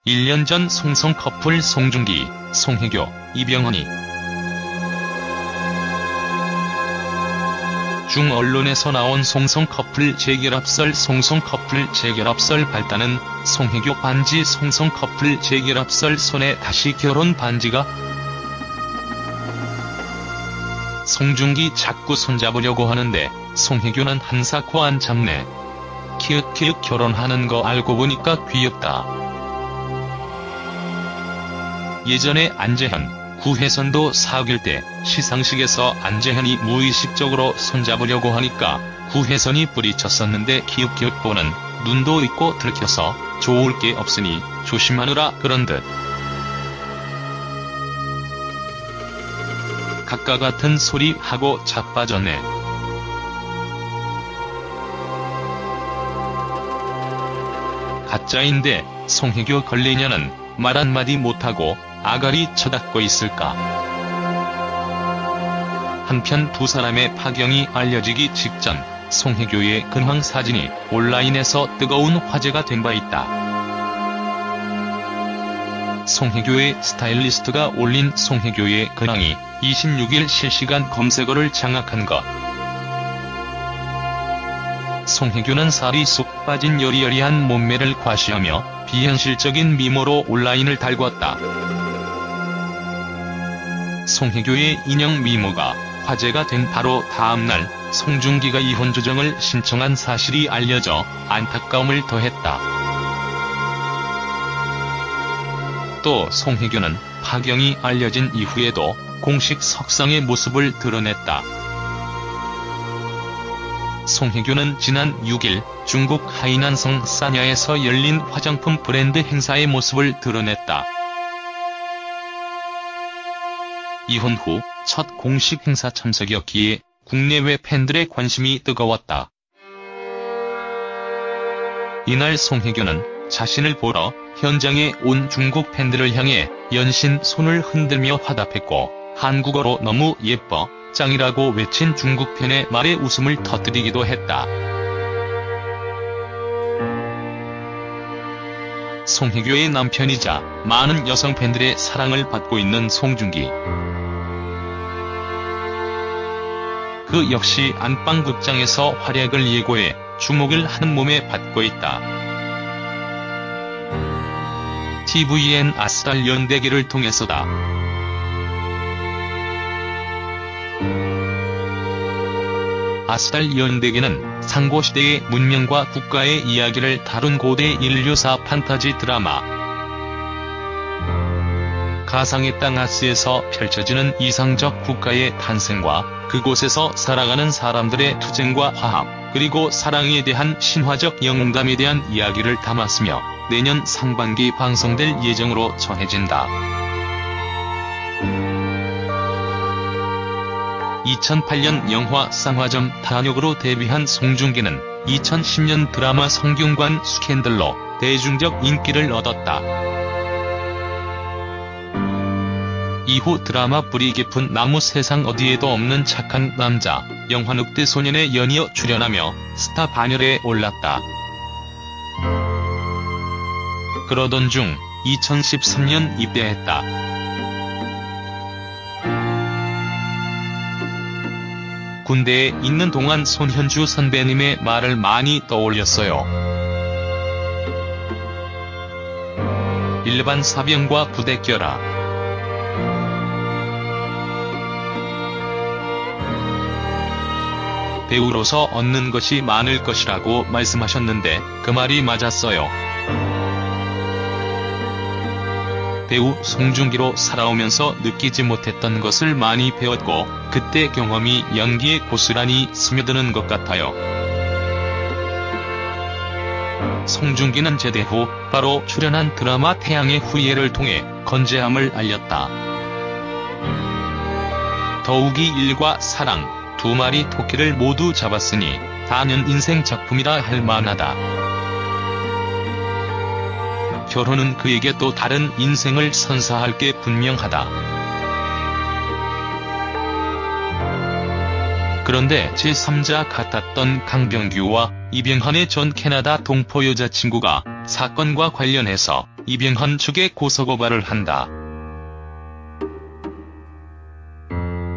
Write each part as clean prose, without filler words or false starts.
1년 전 송송 커플 송중기, 송혜교, 이병헌이 중 언론에서 나온 송송 커플 재결합설. 송송 커플 재결합설 발단은 송혜교 반지. 송송 커플 재결합설. 손에 다시 결혼 반지가. 송중기 자꾸 손잡으려고 하는데 송혜교는 한사코 안 잡네. 키읔키읔 결혼하는 거 알고 보니까 귀엽다. 예전에 안재현, 구혜선도 사귈 때 시상식에서 안재현이 무의식적으로 손잡으려고 하니까 구혜선이 뿌리쳤었는데 키읔키읔 보는 눈도 있고 들켜서 좋을 게 없으니 조심하느라 그런 듯. 각과 같은 소리 하고 자빠졌네. 가짜인데 송혜교 걸리냐는 말 한마디 못하고 아가리 쳐닫고 있을까. 한편 두 사람의 파경이 알려지기 직전 송혜교의 근황 사진이 온라인에서 뜨거운 화제가 된 바 있다. 송혜교의 스타일리스트가 올린 송혜교의 근황이 26일 실시간 검색어를 장악한 것. 송혜교는 살이 쑥 빠진 여리여리한 몸매를 과시하며 비현실적인 미모로 온라인을 달궜다. 송혜교의 인형 미모가 화제가 된 바로 다음날 송중기가 이혼 조정을 신청한 사실이 알려져 안타까움을 더했다. 또 송혜교는 파경이 알려진 이후에도 공식 석상의 모습을 드러냈다. 송혜교는 지난 6일 중국 하이난성 사냐에서 열린 화장품 브랜드 행사의 모습을 드러냈다. 이혼 후 첫 공식 행사 참석이었기에 국내외 팬들의 관심이 뜨거웠다. 이날 송혜교는 자신을 보러 현장에 온 중국 팬들을 향해 연신 손을 흔들며 화답했고 한국어로 너무 예뻐, 짱이라고 외친 중국 팬의 말에 웃음을 터뜨리기도 했다. 송혜교의 남편이자 많은 여성 팬들의 사랑을 받고 있는 송중기. 그 역시 안방극장에서 활약을 예고해 주목을 한 몸에 받고 있다. tvN 아스달 연대기를 통해서다. 아스달 연대기는 상고시대의 문명과 국가의 이야기를 다룬 고대 인류사 판타지 드라마. 가상의 땅 아스에서 펼쳐지는 이상적 국가의 탄생과 그곳에서 살아가는 사람들의 투쟁과 화합, 그리고 사랑에 대한 신화적 영웅감에 대한 이야기를 담았으며 내년 상반기 방송될 예정으로 전해진다. 2008년 영화 쌍화점 단역으로 데뷔한 송중기는 2010년 드라마 성균관 스캔들로 대중적 인기를 얻었다. 이후 드라마 뿌리 깊은 나무 세상 어디에도 없는 착한 남자, 영화 늑대 소년에 연이어 출연하며 스타 반열에 올랐다. 그러던 중 2013년 입대했다. 군대에 있는 동안 손현주 선배님의 말을 많이 떠올렸어요. 일반 사병과 부대 껴라. 배우로서 얻는 것이 많을 것이라고 말씀하셨는데 그 말이 맞았어요. 배우 송중기로 살아오면서 느끼지 못했던 것을 많이 배웠고 그때 경험이 연기에 고스란히 스며드는 것 같아요. 송중기는 제대 후 바로 출연한 드라마 태양의 후예를 통해 건재함을 알렸다. 더욱이 일과 사랑, 두 마리 토끼를 모두 잡았으니 단연 인생 작품이라 할 만하다. 결혼은 그에게 또 다른 인생을 선사할 게 분명하다. 그런데 제3자 같았던 강병규와 이병헌의 전 캐나다 동포 여자친구가 사건과 관련해서 이병헌 측에 고소고발을 한다.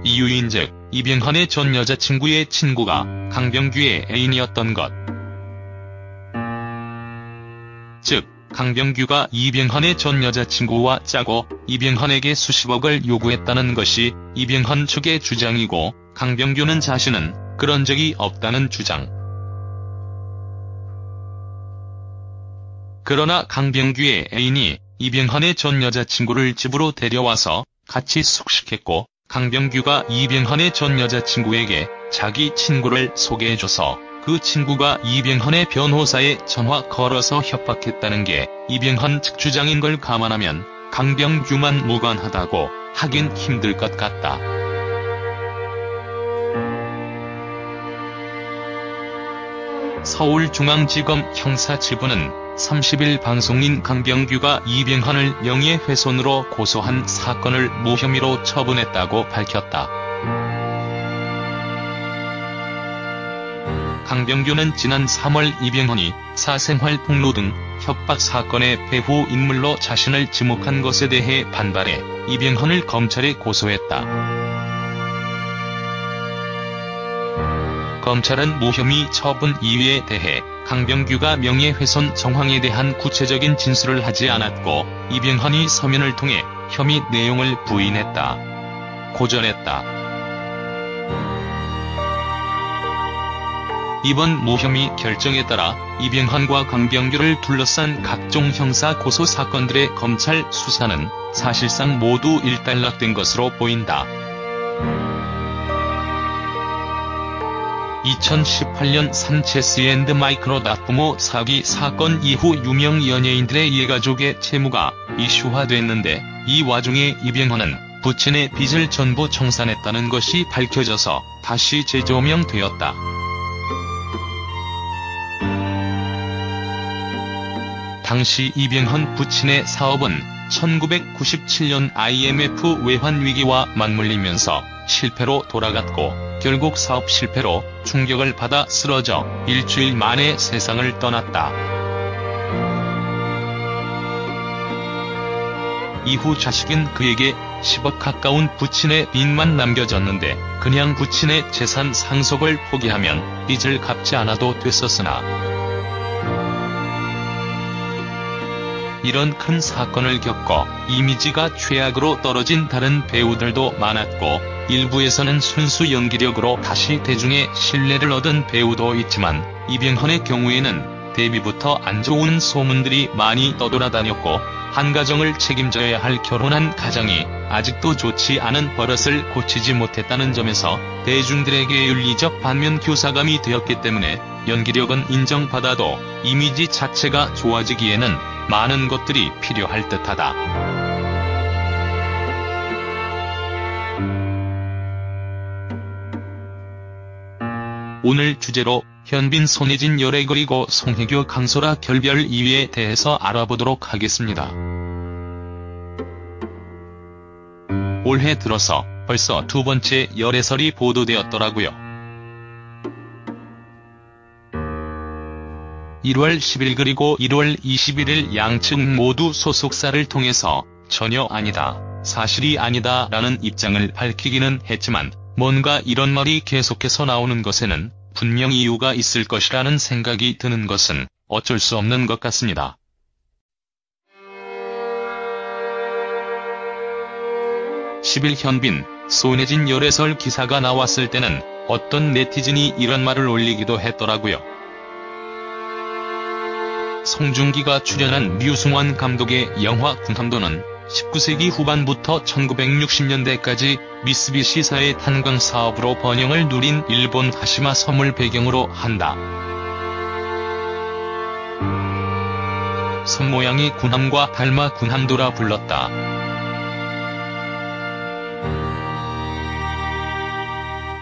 이유인즉 이병헌의 전 여자친구의 친구가 강병규의 애인이었던 것. 즉 강병규가 이병헌의 전 여자친구와 짜고 이병헌에게 수십억을 요구했다는 것이 이병헌 측의 주장이고, 강병규는 자신은 그런 적이 없다는 주장. 그러나 강병규의 애인이 이병헌의 전 여자친구를 집으로 데려와서 같이 숙식했고, 강병규가 이병헌의 전 여자친구에게 자기 친구를 소개해줘서 그 친구가 이병헌의 변호사에 전화 걸어서 협박했다는 게 이병헌 측 주장인 걸 감안하면 강병규만 무관하다고 하긴 힘들 것 같다. 서울중앙지검 형사지부는 30일 방송인 강병규가 이병헌을 명예훼손으로 고소한 사건을 무혐의로 처분했다고 밝혔다. 강병규는 지난 3월 이병헌이 사생활 폭로 등 협박 사건의 배후 인물로 자신을 지목한 것에 대해 반발해 이병헌을 검찰에 고소했다. 검찰은 무혐의 처분 이유에 대해 강병규가 명예훼손 정황에 대한 구체적인 진술을 하지 않았고, 이병헌이 서면을 통해 혐의 내용을 부인했다. 고전했다. 이번 무혐의 결정에 따라 이병헌과 강병규를 둘러싼 각종 형사 고소 사건들의 검찰 수사는 사실상 모두 일단락된 것으로 보인다. 2018년 산체스앤드마이크로 납부모 사기 사건 이후 유명 연예인들의 일가족의 채무가 이슈화됐는데, 이 와중에 이병헌은 부친의 빚을 전부 청산했다는 것이 밝혀져서 다시 재조명되었다. 당시 이병헌 부친의 사업은 1997년 IMF 외환위기와 맞물리면서 실패로 돌아갔고, 결국 사업 실패로 충격을 받아 쓰러져 일주일 만에 세상을 떠났다. 이후 자식인 그에게 10억 가까운 부친의 빚만 남겨졌는데, 그냥 부친의 재산 상속을 포기하면 빚을 갚지 않아도 됐었으나, 이런 큰 사건을 겪어 이미지가 최악으로 떨어진 다른 배우들도 많았고, 일부에서는 순수 연기력으로 다시 대중의 신뢰를 얻은 배우도 있지만, 이병헌의 경우에는 데뷔부터 안 좋은 소문들이 많이 떠돌아다녔고, 한 가정을 책임져야 할 결혼한 가장이 아직도 좋지 않은 버릇을 고치지 못했다는 점에서 대중들에게 윤리적 반면 교사감이 되었기 때문에 연기력은 인정받아도 이미지 자체가 좋아지기에는 많은 것들이 필요할 듯하다. 오늘 주제로 현빈 손예진 열애 그리고 송혜교 강소라 결별 이유에 대해서 알아보도록 하겠습니다. 올해 들어서 벌써 두 번째 열애설이 보도되었더라고요. 1월 10일 그리고 1월 21일 양측 모두 소속사를 통해서 전혀 아니다, 사실이 아니다 라는 입장을 밝히기는 했지만, 뭔가 이런 말이 계속해서 나오는 것에는 분명 이유가 있을 것이라는 생각이 드는 것은 어쩔 수 없는 것 같습니다. 10일 현빈, 손예진 열애설 기사가 나왔을 때는 어떤 네티즌이 이런 말을 올리기도 했더라고요. 송중기가 출연한 류승환 감독의 영화 군함도는 19세기 후반부터 1960년대까지 미쓰비시사의 탄광 사업으로 번영을 누린 일본 가시마 섬을 배경으로 한다. 섬 모양이 군함과 닮아 군함도라 불렀다.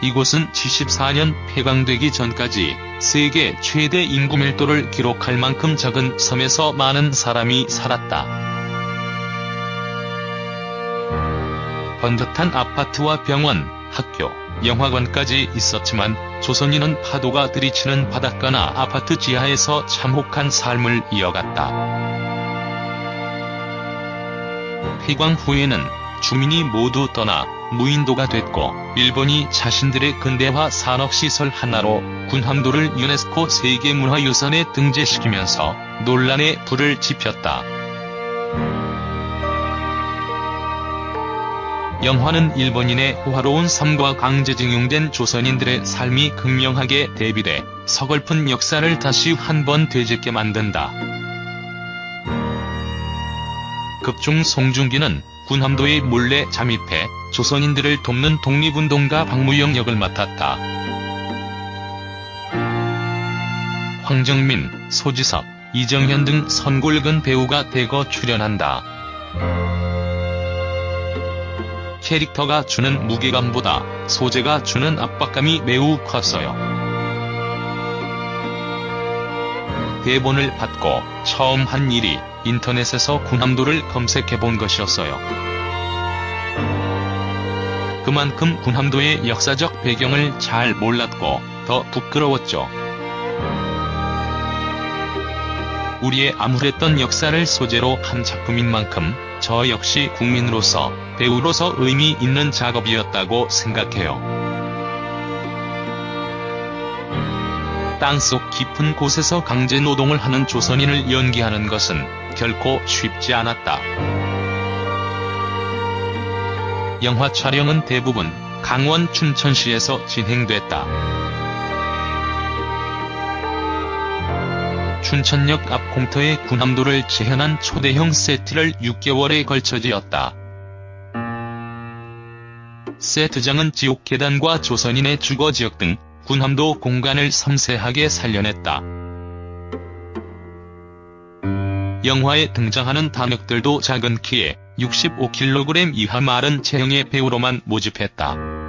이곳은 74년 폐광되기 전까지 세계 최대 인구 밀도를 기록할 만큼 적은 섬에서 많은 사람이 살았다. 번듯한 아파트와 병원, 학교, 영화관까지 있었지만 조선인은 파도가 들이치는 바닷가나 아파트 지하에서 참혹한 삶을 이어갔다. 폐광 후에는 주민이 모두 떠나 무인도가 됐고 일본이 자신들의 근대화 산업시설 하나로 군함도를 유네스코 세계문화유산에 등재시키면서 논란의 불을 지폈다. 영화는 일본인의 호화로운 삶과 강제징용된 조선인들의 삶이 극명하게 대비돼 서글픈 역사를 다시 한번 되짚게 만든다. 극중 송중기는 군함도에 몰래 잠입해 조선인들을 돕는 독립운동가 박무영 역을 맡았다. 황정민, 소지섭, 이정현 등 선골근 배우가 대거 출연한다. 캐릭터가 주는 무게감보다 소재가 주는 압박감이 매우 컸어요. 대본을 받고 처음 한 일이 인터넷에서 군함도를 검색해본 것이었어요. 그만큼 군함도의 역사적 배경을 잘 몰랐고 더 부끄러웠죠. 우리의 암울했던 역사를 소재로 한 작품인 만큼 저 역시 국민으로서, 배우로서 의미 있는 작업이었다고 생각해요. 땅속 깊은 곳에서 강제노동을 하는 조선인을 연기하는 것은 결코 쉽지 않았다. 영화 촬영은 대부분 강원 춘천시에서 진행됐다. 춘천역 앞 공터에 군함도를 재현한 초대형 세트를 6개월에 걸쳐 지었다. 세트장은 지옥계단과 조선인의 주거지역 등 군함도 공간을 섬세하게 살려냈다. 영화에 등장하는 단역들도 작은 키에 65kg 이하 마른 체형의 배우로만 모집했다.